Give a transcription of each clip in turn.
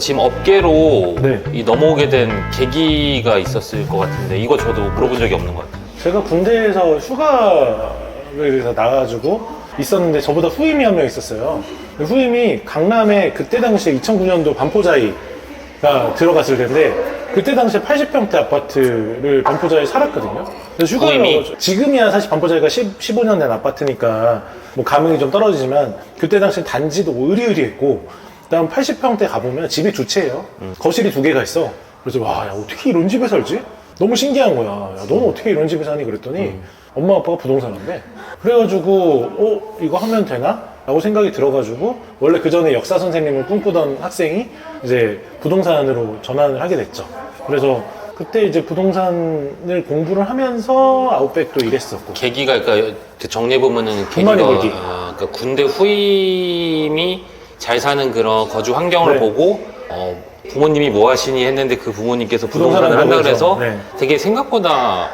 지금 업계로 네. 이 넘어오게 된 계기가 있었을 것 같은데 이거 저도 물어본 적이 없는 것 같아요. 제가 군대에서 휴가를 나가가지고 있었는데 저보다 후임이 한 명 있었어요. 후임이 강남에 그때 당시에 2009년도 반포자이가 들어갔을 텐데 그때 당시에 80평대 아파트를 반포자이에 살았거든요. 그래서 후임이? 지금이야 사실 반포자이가 15년 된 아파트니까 뭐 감흥이 좀 떨어지지만 그때 당시 단지도 으리으리했고 그다음 80평대 가보면 집이 두 채예요. 거실이 두 개가 있어. 그래서 와, 야, 어떻게 이런 집에 살지? 너무 신기한 거야. 야, 너는 어떻게 이런 집에 사니? 그랬더니 엄마 아빠가 부동산 한대. 그래가지고 이거 하면 되나? 라고 생각이 들어가지고 원래 그 전에 역사 선생님을 꿈꾸던 학생이 이제 부동산으로 전환을 하게 됐죠. 그래서 그때 이제 부동산을 공부를 하면서 아웃백도 일했었고. 계기가 그러니까 정리해보면은 계기가 돈많이 벌기. 그러니까 군대 후임이 잘 사는 그런 거주 환경을 네. 보고 부모님이 뭐 하시니 했는데 그 부모님께서 부동산을 부동산을 한다 하면서, 그래서 네. 되게 생각보다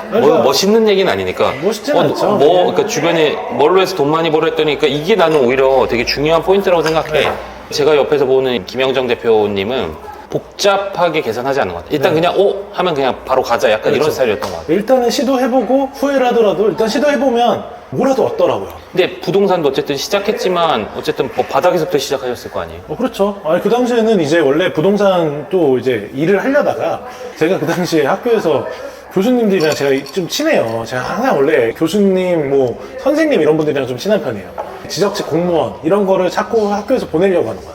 그러니까 멋있는 얘기는 아니니까 멋있진 않죠. 그러니까 주변에 뭘로 해서 돈 많이 벌어 했더니 그러니까 이게 나는 오히려 되게 중요한 포인트라고 생각해. 네. 제가 옆에서 보는 김영정 대표님은 복잡하게 계산하지 않는 것 같아요. 일단 네. 그냥 하면 그냥 바로 가자 약간 이런 그렇죠. 스타일이었던 것 같아요. 일단은 시도해보고 후회를 하더라도 일단 시도해보면 뭐라도 얻더라고요. 근데 부동산도 어쨌든 시작했지만 어쨌든 뭐 바닥에서부터 시작하셨을 거 아니에요? 그렇죠. 아니, 그 당시에는 이제 원래 부동산 또 이제 일을 하려다가 제가 그 당시에 학교에서 교수님들이랑 제가 좀 친해요. 제가 항상 원래 교수님, 뭐 선생님 이런 분들이랑 좀 친한 편이에요. 지적직 공무원 이런 거를 자꾸 학교에서 보내려고 하는 거야.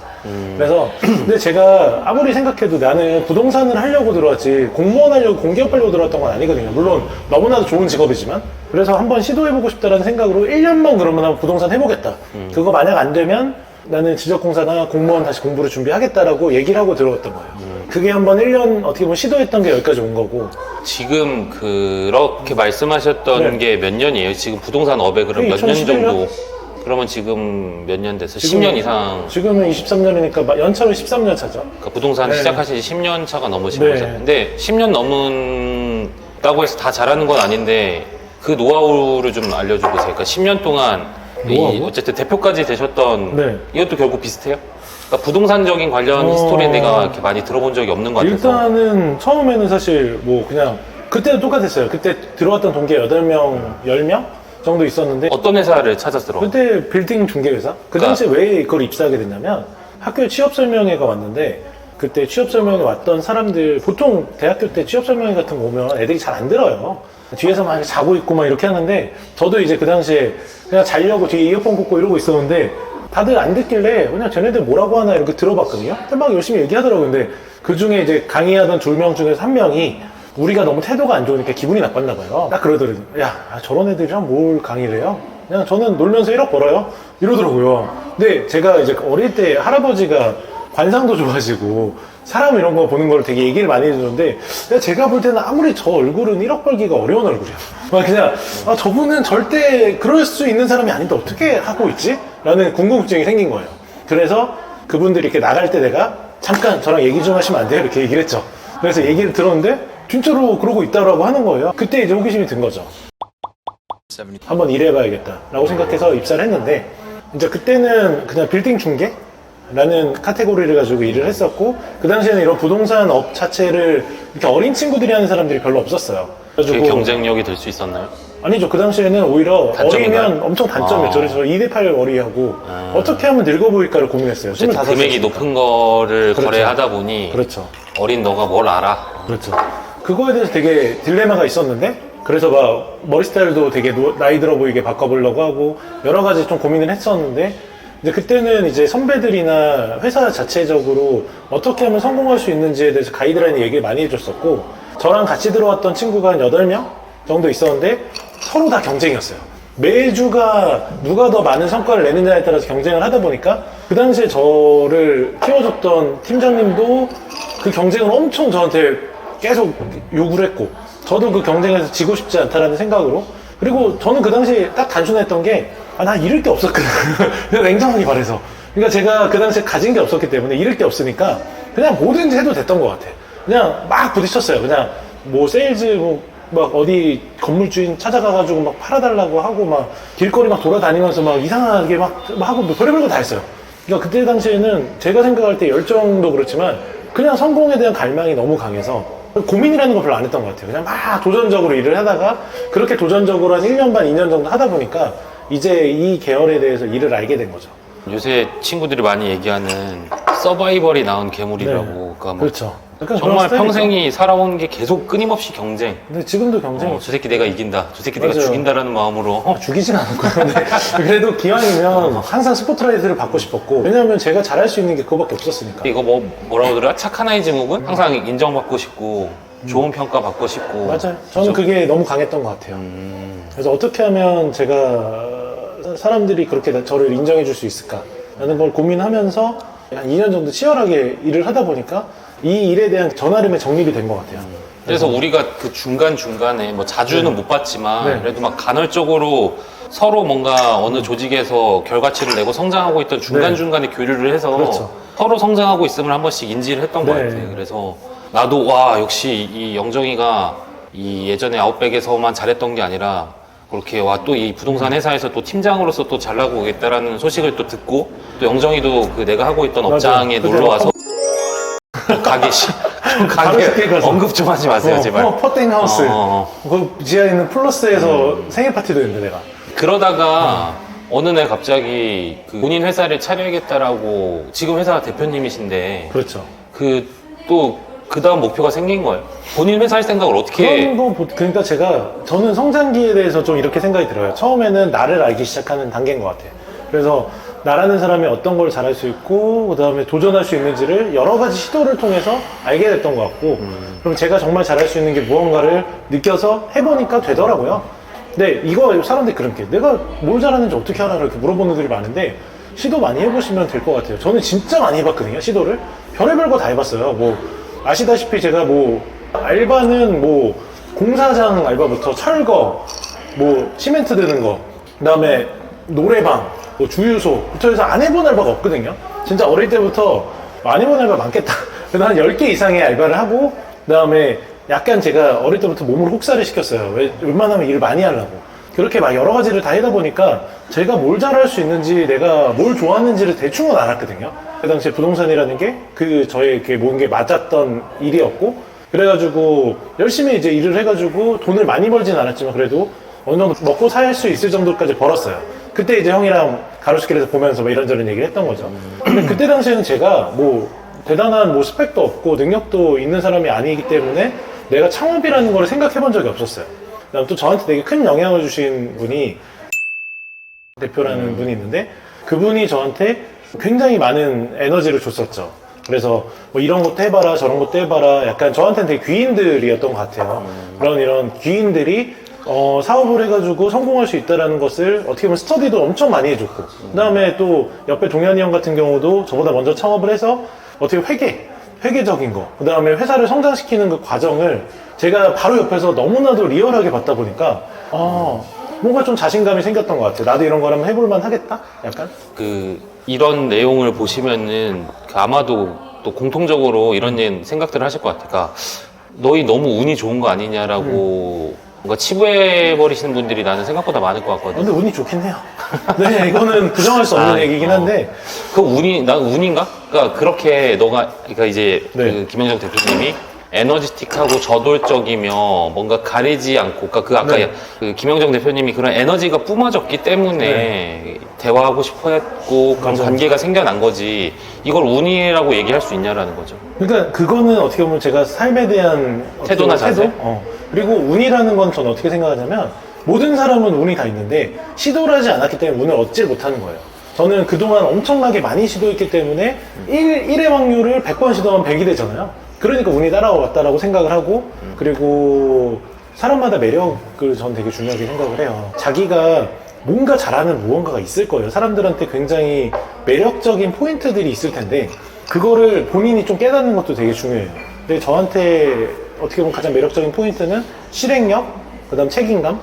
그래서 근데 제가 아무리 생각해도 나는 부동산을 하려고 들어왔지 공무원 하려고 공기업 하려고 들어왔던 건 아니거든요. 물론 너무나도 좋은 직업이지만 그래서 한번 시도해보고 싶다라는 생각으로 1년만 그러면 한번 부동산 해보겠다. 그거 만약 안 되면 나는 지적공사나 공무원 다시 공부를 준비하겠다라고 얘기를 하고 들어왔던 거예요. 그게 한번 1년 어떻게 보면 시도했던 게 여기까지 온 거고. 지금 그렇게 말씀하셨던 네. 게 몇 년이에요? 지금 부동산 업에 그럼 몇 년 2011년? 정도? 그러면 지금 몇 년 됐어요? 10년 이상. 지금은 23년이니까 연차로 13년 차죠. 그러니까 부동산 네. 시작하신 지 10년 차가 넘으신 네. 거잖아요. 근데 10년 넘은다고 해서 다 잘하는 건 아닌데 그 노하우를 좀 알려주고 계세요. 그러니까 10년 동안 노하우? 어쨌든 대표까지 되셨던 네. 이것도 결국 비슷해요? 그러니까 부동산적인 관련 히스토리는 내가 이렇게 많이 들어본 적이 없는 것 같아서. 일단은 처음에는 사실 뭐 그냥 그때도 똑같았어요. 그때 들어왔던 동기 8명, 10명 정도 있었는데 어떤 회사를 찾아서 들어? 그때 빌딩 중개회사? 그 당시에 왜 이걸 입사하게 됐냐면 학교에 취업설명회가 왔는데 그때 취업설명회 왔던 사람들 보통 대학교 때 취업설명회 같은 거 오면 애들이 잘 안 들어요. 뒤에서 막 자고 있고 막 이렇게 하는데 저도 이제 그 당시에 그냥 자려고 뒤에 이어폰 꽂고 이러고 있었는데 다들 안 듣길래 그냥 쟤네들 뭐라고 하나 이렇게 들어봤거든요. 근데 막 열심히 얘기하더라고요. 근데 그 중에 이제 강의하던 2명 중에서 1명이 우리가 너무 태도가 안 좋으니까 기분이 나빴나 봐요. 딱 그러더라고요. 야, 저런 애들이랑 뭘 강의를 해요? 그냥 저는 놀면서 1억 벌어요. 이러더라고요. 근데 제가 이제 어릴 때 할아버지가 관상도 좋아하시고 사람 이런 거 보는 걸 되게 얘기를 많이 해주는데 제가 볼 때는 아무리 저 얼굴은 1억 벌기가 어려운 얼굴이야. 막 그냥 저분은 절대 그럴 수 있는 사람이 아닌데 어떻게 하고 있지? 라는 궁금증이 생긴 거예요. 그래서 그분들이 이렇게 나갈 때 내가 잠깐 저랑 얘기 좀 하시면 안 돼요? 이렇게 얘기를 했죠. 그래서 얘기를 들었는데 진짜로 그러고 있다라고 하는 거예요. 그때 이제 호기심이 든 거죠. 한번 일해봐야겠다라고 생각해서 입사를 했는데 이제 그때는 그냥 빌딩 중개? 라는 카테고리를 가지고 일을 했었고 그 당시에는 이런 부동산 업 자체를 이렇게 어린 친구들이 하는 사람들이 별로 없었어요. 그게 경쟁력이 될 수 있었나요? 아니죠. 그 당시에는 오히려 단점인가요? 어리면 엄청 단점이었죠. 그래서 2대8 어리하고 어떻게 하면 늙어 보일까를 고민했어요. 어쨌든 25 금액이 이니까. 높은 거를 그렇죠. 거래하다 보니 그렇죠. 어린 너가 뭘 알아? 그렇죠. 그거에 대해서 되게 딜레마가 있었는데 그래서 막 머리 스타일도 되게 나이 들어 보이게 바꿔보려고 하고 여러 가지 좀 고민을 했었는데 이제 그때는 이제 선배들이나 회사 자체적으로 어떻게 하면 성공할 수 있는지에 대해서 가이드라인 얘기를 많이 해줬었고 저랑 같이 들어왔던 친구가 한 8명 정도 있었는데 서로 다 경쟁이었어요. 매주가 누가 더 많은 성과를 내느냐에 따라서 경쟁을 하다 보니까 그 당시에 저를 키워줬던 팀장님도 그 경쟁을 엄청 저한테 계속 요구를 했고 저도 그 경쟁에서 지고 싶지 않다라는 생각으로 그리고 저는 그 당시에 딱 단순했던 게 난 잃을 게 없었거든. 그냥 냉정하게 말해서. 그러니까 제가 그 당시에 가진 게 없었기 때문에 잃을 게 없으니까 그냥 뭐든지 해도 됐던 것 같아. 그냥 막 부딪혔어요. 그냥 뭐 세일즈 막 어디 건물주인 찾아가가지고 막 팔아달라고 하고 막 길거리 막 돌아다니면서 막 이상하게 막 하고 뭐 별의별 거 다 했어요. 그러니까 그때 당시에는 제가 생각할 때 열정도 그렇지만 그냥 성공에 대한 갈망이 너무 강해서 고민이라는 걸 별로 안 했던 것 같아요. 그냥 막 도전적으로 일을 하다가 그렇게 도전적으로 한 1년 반, 2년 정도 하다 보니까 이제 이 계열에 대해서 일을 알게 된 거죠. 요새 친구들이 많이 얘기하는 서바이벌이 낳은 괴물이라고. 네. 그러니까 뭐 그렇죠. 약간 정말 그런 스타일이죠. 평생이 살아온 게 계속 끊임없이 경쟁. 근데 지금도 경쟁이 저 새끼 내가 이긴다. 저 새끼 내가 맞아요. 죽인다라는 마음으로. 죽이진 않았고요. 근데 그래도 기왕이면 항상 스포트라이트를 받고 싶었고 왜냐하면 제가 잘할 수 있는 게 그거밖에 없었으니까. 이거 뭐라고 그러더라? 착한 아이 증후군? 항상 인정받고 싶고 좋은 평가 받고 싶고. 맞아요. 저는 그게 너무 강했던 것 같아요. 그래서 어떻게 하면 제가 사람들이 그렇게 저를 인정해 줄 수 있을까 라는 걸 고민하면서 한 2년 정도 치열하게 일을 하다 보니까 이 일에 대한 저 나름의 정립이 된 것 같아요. 그래서 우리가 그 중간중간에 뭐 자주는 네. 못 봤지만 네. 그래도 막 간헐적으로 서로 뭔가 어느 조직에서 결과치를 내고 성장하고 있던 중간중간에 교류를 해서 그렇죠. 서로 성장하고 있음을 한 번씩 인지를 했던 것 네. 같아요. 그래서 나도 와 역시 이 영정이가 이 예전에 아웃백에서만 잘했던 게 아니라 그렇게 와 또 이 부동산 회사에서 또 팀장으로서 또 잘 나가고 오겠다라는 소식을 또 듣고 또 영정이도 그 내가 하고 있던 맞아요. 업장에 그때 놀러 와서 가게 바로 쉽게 가게 가서. 언급 좀 하지 마세요 제발. 퍼땡 하우스. 어. 그 지하에 있는 플러스에서 생일 파티도 했는데 내가. 그러다가 어느 날 갑자기 그 본인 회사를 차려야겠다라고 지금 회사 대표님이신데 그렇죠. 그 또 그 다음 목표가 생긴 거예요. 본인 회사 할 생각을 어떻게 그런 거 그러니까 저는 성장기에 대해서 좀 이렇게 생각이 들어요. 처음에는 나를 알기 시작하는 단계인 것 같아요. 그래서 나라는 사람이 어떤 걸 잘할 수 있고 그 다음에 도전할 수 있는지를 여러 가지 시도를 통해서 알게 됐던 것 같고 그럼 제가 정말 잘할 수 있는 게 무언가를 느껴서 해보니까 되더라고요. 근데 이거 사람들이 그렇게 내가 뭘 잘하는지 어떻게 알아? 이렇게 물어보는 분들이 많은데 시도 많이 해보시면 될 것 같아요. 저는 진짜 많이 해봤거든요. 시도를 별의별 거 다 해봤어요. 뭐 아시다시피 제가 뭐 알바는 뭐 공사장 알바부터 철거, 뭐 시멘트 드는 거, 그다음에 노래방, 뭐 주유소부터 해서 안 해본 알바가 없거든요. 진짜 어릴 때부터 안 해본 알바 많겠다. 그래서 한 10개 이상의 알바를 하고 그다음에 약간 제가 어릴 때부터 몸을 혹사를 시켰어요. 웬만하면 일을 많이 하려고. 그렇게 막 여러 가지를 다 하다 보니까 제가 뭘 잘할 수 있는지 내가 뭘 좋아하는지를 대충은 알았거든요. 그 당시에 부동산이라는 게 저에게 모든 게 맞았던 일이었고 그래가지고 열심히 이제 일을 해가지고 돈을 많이 벌진 않았지만 그래도 어느 정도 먹고 살 수 있을 정도까지 벌었어요. 그때 이제 형이랑 가로수길에서 보면서 뭐 이런저런 얘기를 했던 거죠. 근데 그때 당시에는 제가 뭐 대단한 뭐 스펙도 없고 능력도 있는 사람이 아니기 때문에 내가 창업이라는 걸 생각해 본 적이 없었어요. 그다음 또 저한테 되게 큰 영향을 주신 분이 대표라는 분이 있는데 그분이 저한테 굉장히 많은 에너지를 줬었죠. 그래서 뭐 이런 것도 해봐라 저런 것도 해봐라 약간 저한테는 되게 귀인들이었던 것 같아요. 이런 귀인들이 사업을 해가지고 성공할 수 있다는 것을 어떻게 보면 스터디도 엄청 많이 해줬고 그 다음에 또 옆에 동현이 형 같은 경우도 저보다 먼저 창업을 해서 어떻게 회계적인 거 그 다음에 회사를 성장시키는 그 과정을 제가 바로 옆에서 너무나도 리얼하게 봤다 보니까 뭔가 좀 자신감이 생겼던 것 같아요. 나도 이런 걸 한번 해볼만 하겠다? 약간? 이런 내용을 보시면은 아마도 또 공통적으로 이런 생각들을 하실 것 같아요. 그러니까 너희 너무 운이 좋은 거 아니냐라고 뭔가 치부해버리시는 분들이 나는 생각보다 많을 것 같거든요. 근데 운이 좋긴 해요. 네, 이거는 부정할 수 없는 얘기긴 한데. 그 난 운인가? 그러니까 그렇게 그러니까 이제 네. 그 김영정 대표님이 에너지틱하고 저돌적이며 뭔가 가리지 않고, 그러니까 아까 네. 그 김영정 대표님이 그런 에너지가 뿜어졌기 때문에 대화하고 싶어 했고 그런 맞아요. 관계가 생겨난 거지 이걸 운이라고 얘기할 수 있냐라는 거죠. 그러니까 그거는 어떻게 보면 제가 삶에 대한 태도나 자세? 그리고 운이라는 건 저는 어떻게 생각하냐면 모든 사람은 운이 다 있는데 시도를 하지 않았기 때문에 운을 얻질 못하는 거예요. 저는 그동안 엄청나게 많이 시도했기 때문에 1의 확률을 100번 시도하면 100이 되잖아요. 그러니까 운이 따라왔다라고 생각을 하고 그리고 사람마다 매력을 전 되게 중요하게 생각을 해요. 자기가 뭔가 잘하는 무언가가 있을 거예요. 사람들한테 굉장히 매력적인 포인트들이 있을 텐데 그거를 본인이 좀 깨닫는 것도 되게 중요해요. 근데 저한테 어떻게 보면 가장 매력적인 포인트는 실행력, 그 다음 책임감.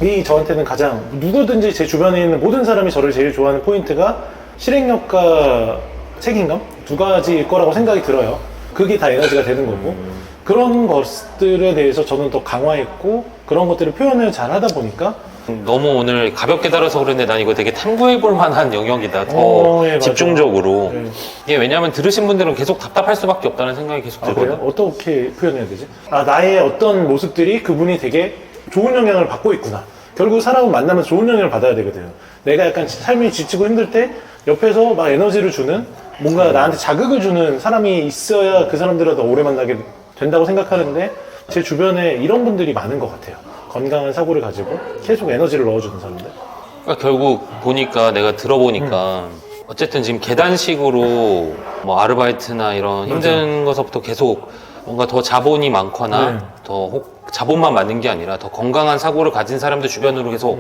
이 저한테는 가장 누구든지 제 주변에 있는 모든 사람이 저를 제일 좋아하는 포인트가 실행력과 책임감 두 가지일 거라고 생각이 들어요. 그게 다 에너지가 되는 거고 그런 것들에 대해서 저는 더 강화했고 그런 것들을 표현을 잘 하다 보니까 너무 오늘 가볍게 다뤄서 그런데 난 이거 되게 탐구해볼 만한 영역이다. 더 예, 맞아요. 집중적으로. 네. 이게 왜냐하면 들으신 분들은 계속 답답할 수밖에 없다는 생각이 계속 아, 들거든요. 그래요? 어떻게 표현해야 되지? 아, 나의 어떤 모습들이 그분이 되게 좋은 영향을 받고 있구나. 결국 사람은 만나면 좋은 영향을 받아야 되거든요. 내가 약간 삶이 지치고 힘들 때 옆에서 막 에너지를 주는 뭔가 나한테 자극을 주는 사람이 있어야 그 사람들과 더 오래 만나게 된다고 생각하는데 제 주변에 이런 분들이 많은 것 같아요. 건강한 사고를 가지고 계속 에너지를 넣어주는 사람들. 그러니까 결국 보니까 내가 들어보니까 어쨌든 지금 계단식으로 뭐 아르바이트나 이런 힘든 것부터 계속 뭔가 더 자본이 많거나 네. 더 자본만 많은 게 아니라 더 건강한 사고를 가진 사람들 주변으로 계속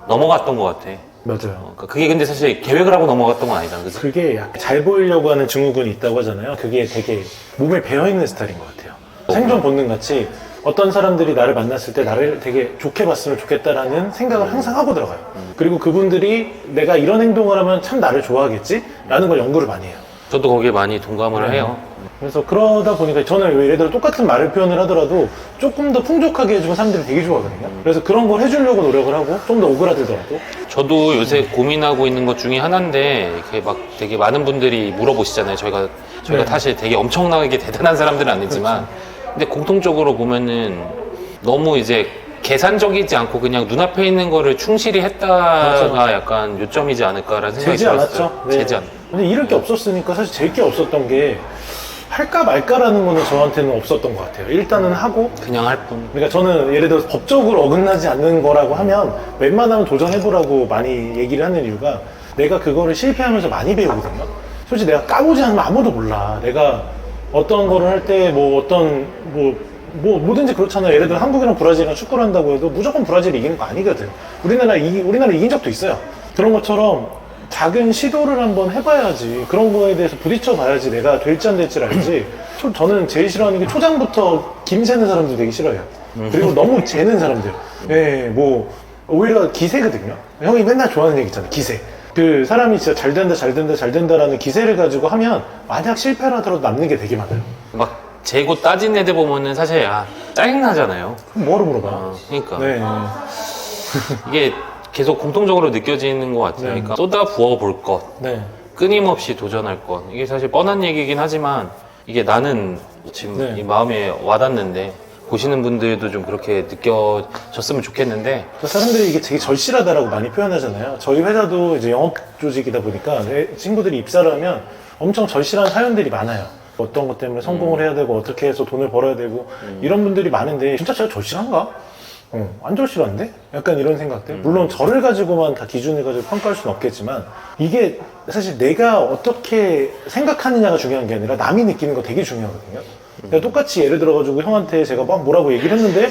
넘어갔던 것 같아. 맞아요. 그러니까 그게 근데 사실 계획을 하고 넘어갔던 건 아니잖아, 그치? 그게 약간 잘 보이려고 하는 증후군이 있다고 하잖아요. 그게 되게 몸에 배어있는 스타일인 것 같아요. 생존 본능 같이 어떤 사람들이 나를 만났을 때 나를 되게 좋게 봤으면 좋겠다라는 생각을 항상 하고 들어가요. 그리고 그분들이 내가 이런 행동을 하면 참 나를 좋아하겠지? 라는 걸 연구를 많이 해요. 저도 거기에 많이 동감을 해요. 그래서 그러다 보니까 저는 예를 들어 똑같은 말을 표현을 하더라도 조금 더 풍족하게 해주면 사람들이 되게 좋아하거든요. 그래서 그런 걸 해주려고 노력을 하고 좀 더 오그라들더라도. 저도 요새 고민하고 있는 것 중에 하나인데 이렇게 막 되게 많은 분들이 물어보시잖아요. 저희가 네. 사실 되게 엄청나게 대단한 사람들은 아니지만 근데 공통적으로 보면은 너무 이제 계산적이지 않고 그냥 눈앞에 있는 거를 충실히 했다가 맞아. 약간 요점이지 않을까라는 생각이 재지 들었어요. 않았죠. 네. 재지 않. 근데 잃을 게 없었으니까 사실 제일 게 없었던 게 할까 말까라는 거는 저한테는 없었던 것 같아요. 일단은 하고 그냥 할 뿐. 그러니까 저는 예를 들어서 법적으로 어긋나지 않는 거라고 하면 웬만하면 도전해보라고 많이 얘기를 하는 이유가 내가 그거를 실패하면서 많이 배우거든요. 솔직히 내가 까보지 않으면 아무도 몰라. 내가 어떤 거를 할 때 뭐 어떤 뭐든지 그렇잖아요. 예를 들어 한국이랑 브라질이랑 축구를 한다고 해도 무조건 브라질이 이기는 거 아니거든. 우리나라 이긴 적도 있어요. 그런 것처럼 작은 시도를 한번 해봐야지. 그런 거에 대해서 부딪혀 봐야지 내가 될지 안 될지를 알지. 저는 제일 싫어하는 게 초장부터 김 새는 사람들 되게 싫어해요. 그리고 너무 재는 사람들. 예, 뭐 오히려 기세거든요. 형이 맨날 좋아하는 얘기 있잖아요. 기세. 그 사람이 진짜 잘 된다 잘 된다 잘 된다라는 기세를 가지고 하면 만약 실패를 하더라도 남는 게 되게 많아요. 막 재고 따진 애들 보면은 사실 짜증나잖아요. 그럼 뭐하러 물어봐. 그러니까 네. 이게 계속 공통적으로 느껴지는 것 같아요. 그러니까 쏟아 부어 볼 것. 네. 끊임없이 도전할 것. 이게 사실 뻔한 얘기긴 하지만 이게 나는 지금 네. 이 마음에 와닿는데 보시는 분들도 좀 그렇게 느껴졌으면 좋겠는데 사람들이 이게 되게 절실하다라고 많이 표현하잖아요. 저희 회사도 이제 영업 조직이다 보니까 친구들이 입사를 하면 엄청 절실한 사연들이 많아요. 어떤 것 때문에 성공을 해야 되고 어떻게 해서 돈을 벌어야 되고 이런 분들이 많은데 진짜 제가 절실한가? 안 절실한데? 약간 이런 생각들. 물론 저를 가지고만 다 기준을 가지고 평가할 수는 없겠지만 이게 사실 내가 어떻게 생각하느냐가 중요한 게 아니라 남이 느끼는 거 되게 중요하거든요. 그러니까 똑같이 예를 들어가지고 형한테 제가 막 뭐라고 얘기를 했는데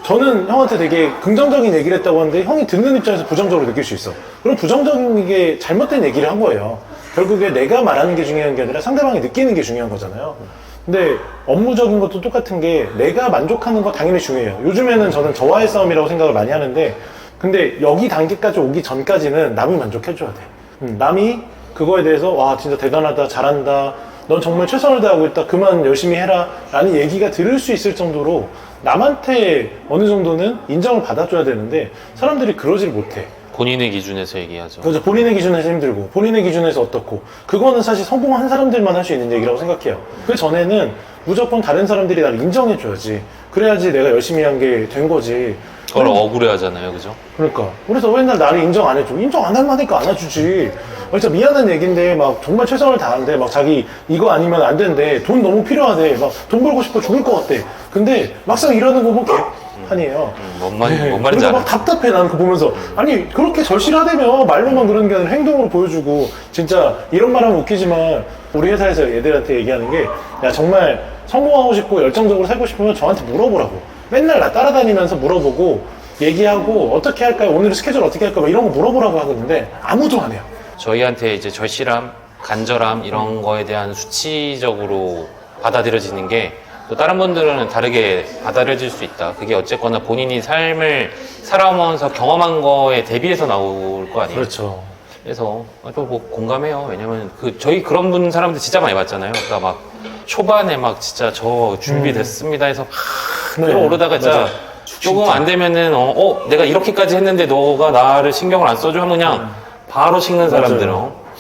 저는 형한테 되게 긍정적인 얘기를 했다고 하는데 형이 듣는 입장에서 부정적으로 느낄 수 있어. 그럼 부정적인 게 잘못된 얘기를 한 거예요. 결국에 내가 말하는 게 중요한 게 아니라 상대방이 느끼는 게 중요한 거잖아요. 근데 업무적인 것도 똑같은 게 내가 만족하는 거 당연히 중요해요. 요즘에는 저는 저와의 싸움이라고 생각을 많이 하는데 근데 여기 단계까지 오기 전까지는 남이 만족해줘야 돼. 남이 그거에 대해서 와 진짜 대단하다 잘한다 넌 정말 최선을 다하고 있다 그만 열심히 해라 라는 얘기가 들을 수 있을 정도로 남한테 어느 정도는 인정을 받아줘야 되는데 사람들이 그러질 못해. 본인의 기준에서 얘기하죠. 그래서 본인의 기준에서 힘들고 본인의 기준에서 어떻고 그거는 사실 성공한 사람들만 할 수 있는 얘기라고 생각해요. 그 전에는 무조건 다른 사람들이 나를 인정해줘야지. 그래야지 내가 열심히 한 게 된 거지. 그걸 억울해하잖아요, 그죠? 그러니까 그래서 맨날 나를 인정 안 해줘. 인정 안 할 만하니까 안아주지. 진짜 미안한 얘기인데 막 정말 최선을 다하는데 막 자기 이거 아니면 안 된대. 돈 너무 필요하대. 막 돈 벌고 싶어 죽을 것 같대. 근데 막상 일하는 거 보면 개판이에요. 뭔 말인지 그래서 알아. 막 답답해 나는 그거 보면서. 아니 그렇게 절실하다며 말로만 그러는 게 아니라 행동으로 보여주고. 진짜 이런 말 하면 웃기지만 우리 회사에서 애들한테 얘기하는 게 야 정말 성공하고 싶고 열정적으로 살고 싶으면 저한테 물어보라고. 맨날 나 따라다니면서 물어보고 얘기하고 어떻게 할까요? 오늘 스케줄 어떻게 할까요? 이런 거 물어보라고 하는데 아무도 안 해요. 저희한테 이제 절실함, 간절함 이런 거에 대한 수치적으로 받아들여지는 게 또 다른 분들은 다르게 받아들여질 수 있다. 그게 어쨌거나 본인이 삶을 살아오면서 경험한 거에 대비해서 나올 거 아니에요. 그렇죠. 그래서 또 뭐 공감해요. 왜냐면 저희 그런 분 사람들 진짜 많이 봤잖아요. 그러니까 막 초반에 막 진짜 저 준비됐습니다 해서 막 네, 끌어오르다가 진짜 맞아. 조금 진짜. 안 되면은 내가 이렇게까지 했는데 너가 나를 신경을 안 써줘 하면 그냥 바로 식는 사람들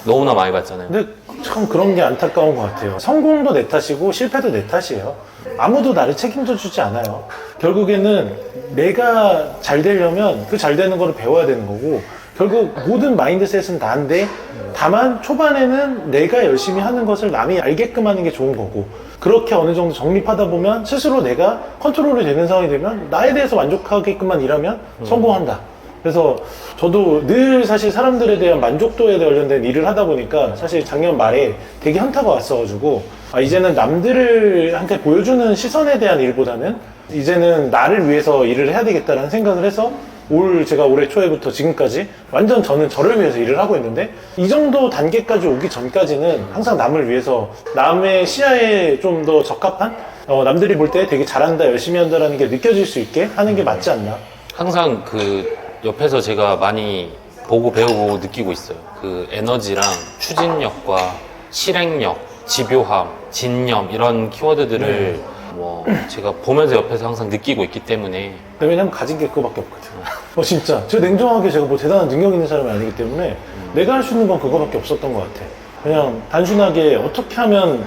너무나 많이 봤잖아요. 근데 참 그런 게 안타까운 것 같아요. 성공도 내 탓이고 실패도 내 탓이에요. 아무도 나를 책임져 주지 않아요. 결국에는 내가 잘 되려면 그 잘 되는 거를 배워야 되는 거고, 결국 모든 마인드셋은 나인데 다만 초반에는 내가 열심히 하는 것을 남이 알게끔 하는 게 좋은 거고, 그렇게 어느 정도 정립하다 보면 스스로 내가 컨트롤이 되는 상황이 되면 나에 대해서 만족하게끔만 일하면 성공한다. 그래서 저도 늘 사실 사람들에 대한 만족도에 관련된 일을 하다 보니까 사실 작년 말에 되게 현타가 왔어가지고, 이제는 남들한테 보여주는 시선에 대한 일보다는 이제는 나를 위해서 일을 해야 되겠다라는 생각을 해서 제가 올해 초에부터 지금까지 완전 저는 저를 위해서 일을 하고 있는데, 이 정도 단계까지 오기 전까지는 항상 남을 위해서 남의 시야에 좀 더 적합한, 남들이 볼 때 되게 잘한다, 열심히 한다라는 게 느껴질 수 있게 하는 게 맞지 않나. 항상 그 옆에서 제가 많이 보고 배우고 느끼고 있어요. 그 에너지랑 추진력과 실행력, 집요함, 진념 이런 키워드들을 뭐 제가 보면서 옆에서 항상 느끼고 있기 때문에. 왜냐면 가진 게 그거밖에 없거든. 진짜. 제가 냉정하게 제가 뭐 대단한 능력 있는 사람이 아니기 때문에 내가 할 수 있는 건 그거밖에 없었던 것 같아. 그냥 단순하게 어떻게 하면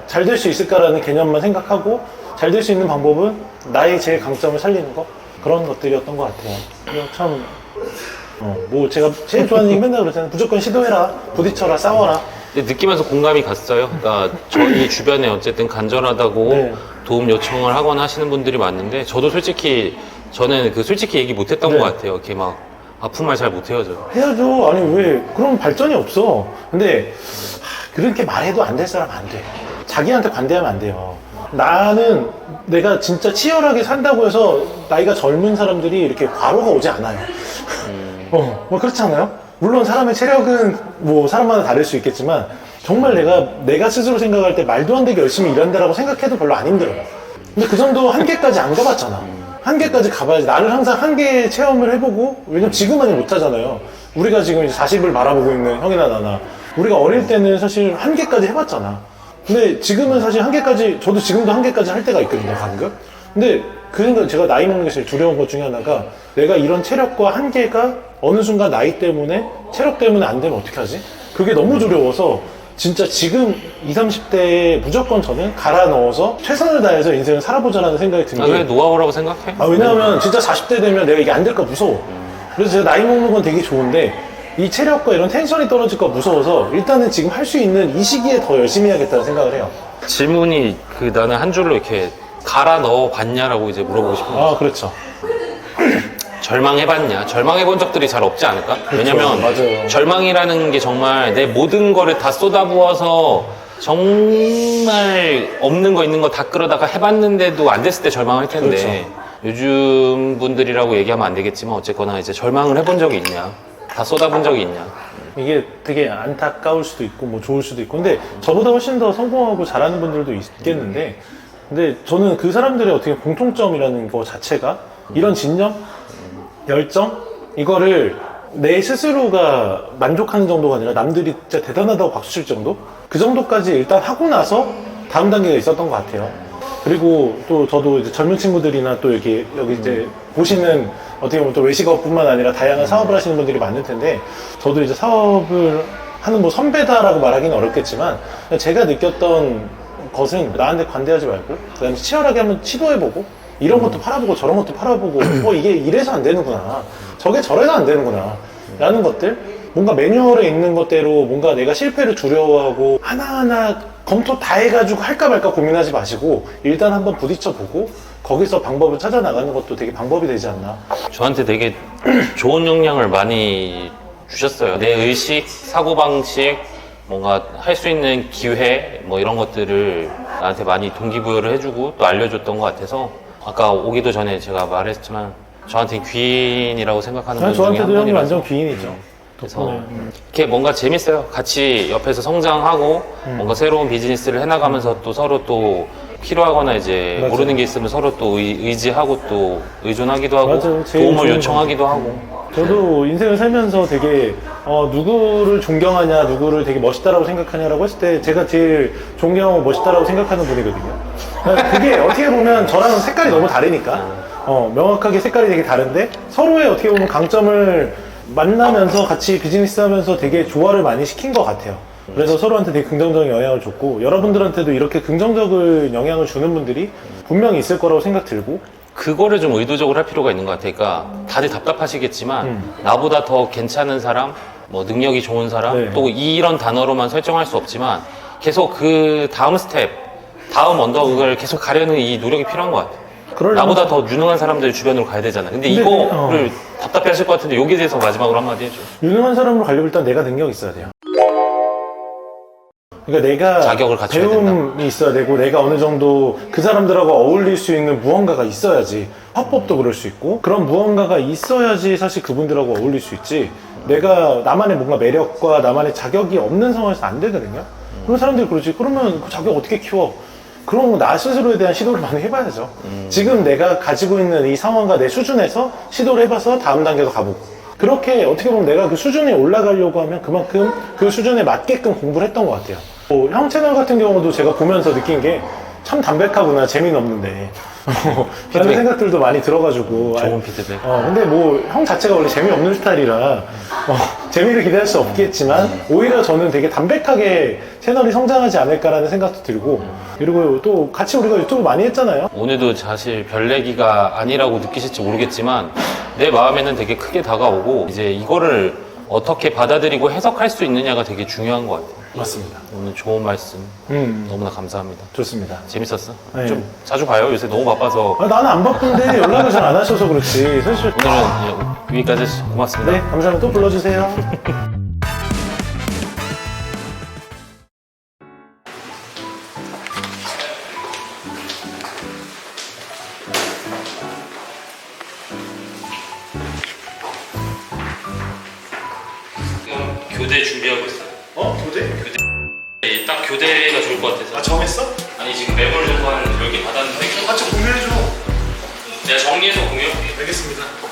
잘 될 수 있을까라는 개념만 생각하고, 잘 될 수 있는 방법은 나의 제일 강점을 살리는 거, 그런 것들이었던 것 같아요. 그냥 참 뭐 제가 제일 좋아하는 얘기 맨날 그러잖아요. 무조건 시도해라, 부딪혀라, 싸워라. 근데 느끼면서 공감이 갔어요. 그러니까 저희 주변에 어쨌든 간절하다고 네. 도움 요청을 하거나 하시는 분들이 많은데, 저도 솔직히 저는 솔직히 얘기 못했던 네. 것 같아요. 이렇게 막 아픈 말 잘 못해요, 저. 해야죠. 아니 왜 그런 발전이 없어. 근데 그렇게 말해도 안 될 사람 안 돼. 자기한테 관대하면 안 돼요. 나는 내가 진짜 치열하게 산다고 해서 나이가 젊은 사람들이 이렇게 과로가 오지 않아요. 뭐 그렇지 않아요? 물론 사람의 체력은 뭐 사람마다 다를 수 있겠지만, 정말 내가 스스로 생각할 때 말도 안 되게 열심히 일한다라고 생각해도 별로 안 힘들어요. 근데 그 정도 한계까지 안 가봤잖아. 한계까지 가봐야지. 나를 항상 한계 체험을 해보고, 왜냐면 지금은 못 하잖아요. 우리가 지금 이제 40을 바라보고 있는 형이나 나나, 우리가 어릴 때는 사실 한계까지 해봤잖아. 근데 지금은 사실 한계까지, 저도 지금도 한계까지 할 때가 있거든요, 가끔. 근데 그 생각, 제가 나이 먹는 게 제일 두려운 것 중에 하나가, 내가 이런 체력과 한계가 어느 순간 나이 때문에, 체력 때문에 안 되면 어떻게 하지? 그게 너무 두려워서 진짜 지금 20, 30대에 무조건 저는 갈아 넣어서 최선을 다해서 인생을 살아보자라는 생각이 든 게, 왜 노하우라고 생각해? 왜냐하면 진짜 40대 되면 내가 이게 안 될까 무서워. 그래서 제가 나이 먹는 건 되게 좋은데, 이 체력과 이런 텐션이 떨어질까 무서워서 일단은 지금 할 수 있는 이 시기에 더 열심히 해야겠다는 생각을 해요. 질문이 나는 한 줄로 이렇게 갈아 넣어 봤냐라고 이제 물어보고 싶은 거예요. 그렇죠. 절망해봤냐? 절망해본 적들이 잘 없지 않을까? 왜냐면 맞아요. 절망이라는 게 정말 내 모든 거를 다 쏟아부어서 정말 없는 거 있는 거 다 끌어다가 해봤는데도 안 됐을 때 절망할 텐데, 요즘 분들이라고 얘기하면 안 되겠지만 어쨌거나 이제 절망을 해본 적이 있냐? 다 쏟아본 적이 있냐? 이게 되게 안타까울 수도 있고 뭐 좋을 수도 있고, 근데 저보다 훨씬 더 성공하고 잘하는 분들도 있겠는데, 근데 저는 그 사람들의 어떻게 공통점이라는 거 자체가 이런 진념, 열정, 이거를 내 스스로가 만족하는 정도가 아니라 남들이 진짜 대단하다고 박수칠 정도? 그 정도까지 일단 하고 나서 다음 단계가 있었던 것 같아요. 그리고 또 저도 이제 젊은 친구들이나 또 여기 이제 보시는, 어떻게 보면 또 외식업뿐만 아니라 다양한 사업을 하시는 분들이 많을 텐데, 저도 이제 사업을 하는 뭐 선배다라고 말하기는 어렵겠지만, 제가 느꼈던 것은 나한테 관대하지 말고, 그다음에 치열하게 한번 시도해보고, 이런 것도 팔아보고 저런 것도 팔아보고, 이게 이래서 안 되는구나, 저게 저래서 안 되는구나 라는 것들, 뭔가 매뉴얼에 있는 것대로 뭔가 내가 실패를 두려워하고 하나하나 검토 다 해가지고 할까 말까 고민하지 마시고, 일단 한번 부딪혀보고 거기서 방법을 찾아 나가는 것도 되게 방법이 되지 않나. 저한테 되게 좋은 영향을 많이 주셨어요. 내 의식, 사고방식, 뭔가 할 수 있는 기회, 뭐 이런 것들을 나한테 많이 동기부여를 해주고 또 알려줬던 것 같아서, 아까 오기도 전에 제가 말했지만 저한테 귀인이라고 생각하는 분 중에 한 저한테도 형이 분이라서. 완전 귀인이죠. 그래서 이렇게 뭔가 재밌어요. 같이 옆에서 성장하고 뭔가 새로운 비즈니스를 해나가면서 또 서로 또 필요하거나 이제 맞아요. 모르는 게 있으면 서로 또 의지하고 또 의존하기도 하고 맞아요. 제일 도움을 좋은 요청하기도 하고. 저도 인생을 살면서 되게 누구를 존경하냐, 누구를 되게 멋있다라고 생각하냐라고 했을 때 제가 제일 존경하고 멋있다라고 생각하는 분이거든요. 그러니까 그게 어떻게 보면 저랑 색깔이 너무 다르니까 명확하게 색깔이 되게 다른데 서로의 어떻게 보면 강점을 만나면서 같이 비즈니스 하면서 되게 조화를 많이 시킨 것 같아요. 그래서 서로한테 되게 긍정적인 영향을 줬고 여러분들한테도 이렇게 긍정적인 영향을 주는 분들이 분명히 있을 거라고 생각 들고 그거를 좀 의도적으로 할 필요가 있는 것 같아요. 그러니까 다들 답답하시겠지만 나보다 더 괜찮은 사람, 뭐 능력이 좋은 사람, 네. 또 이런 단어로만 설정할 수 없지만 계속 그 다음 스텝, 다음 언덕을 계속 가려는 이 노력이 필요한 것 같아요. 나보다 더 유능한 사람들 주변으로 가야 되잖아. 근데 이거를 답답해 하실 것 같은데 여기에 대해서 마지막으로 한마디 해줘. 유능한 사람으로 가려면 일단 내가 능력이 있어야 돼요. 그러니까 내가 자격을 갖춰야 배움이 있어야 되고 내가 어느 정도 그 사람들하고 어울릴 수 있는 무언가가 있어야지 화법도 그럴 수 있고 그런 무언가가 있어야지 사실 그분들하고 어울릴 수 있지 내가 나만의 뭔가 매력과 나만의 자격이 없는 상황에서 안 되거든요. 그런 사람들이 그러지 그러면 그 자격 어떻게 키워? 그럼 나 스스로에 대한 시도를 많이 해봐야죠. 지금 내가 가지고 있는 이 상황과 내 수준에서 시도를 해봐서 다음 단계도 가보고 그렇게 어떻게 보면 내가 그 수준에 올라가려고 하면 그만큼 그 수준에 맞게끔 공부를 했던 것 같아요. 형 채널 같은 경우도 제가 보면서 느낀 게 참 담백하구나, 재미는 없는데 그런 생각들도 많이 들어가지고 좋은 피드백. 근데 뭐 형 자체가 원래 재미없는 스타일이라 재미를 기대할 수 없겠지만 오히려 저는 되게 담백하게 채널이 성장하지 않을까라는 생각도 들고 그리고 또 같이 우리가 유튜브 많이 했잖아요. 오늘도 사실 별 얘기가 아니라고 느끼실지 모르겠지만 내 마음에는 되게 크게 다가오고 이제 이거를 어떻게 받아들이고 해석할 수 있느냐가 되게 중요한 것 같아요. 맞습니다. 오늘 좋은 말씀 너무나 감사합니다. 좋습니다. 재밌었어? 네. 좀 자주 봐요. 요새 너무 바빠서. 나는 안 바쁜데 연락을 잘 안 하셔서 그렇지. 사실 오늘은 여기까지 고맙습니다. 네, 감사합니다. 또 불러주세요. 교대 준비하고 있어요. 교대? 네, 딱 교대가 좋을 것 같아서. 정했어? 아니 지금 매몰 정도 한 10개 받았는데 같이 공유해줘. 내가 정리해서 공유할게. 알겠습니다.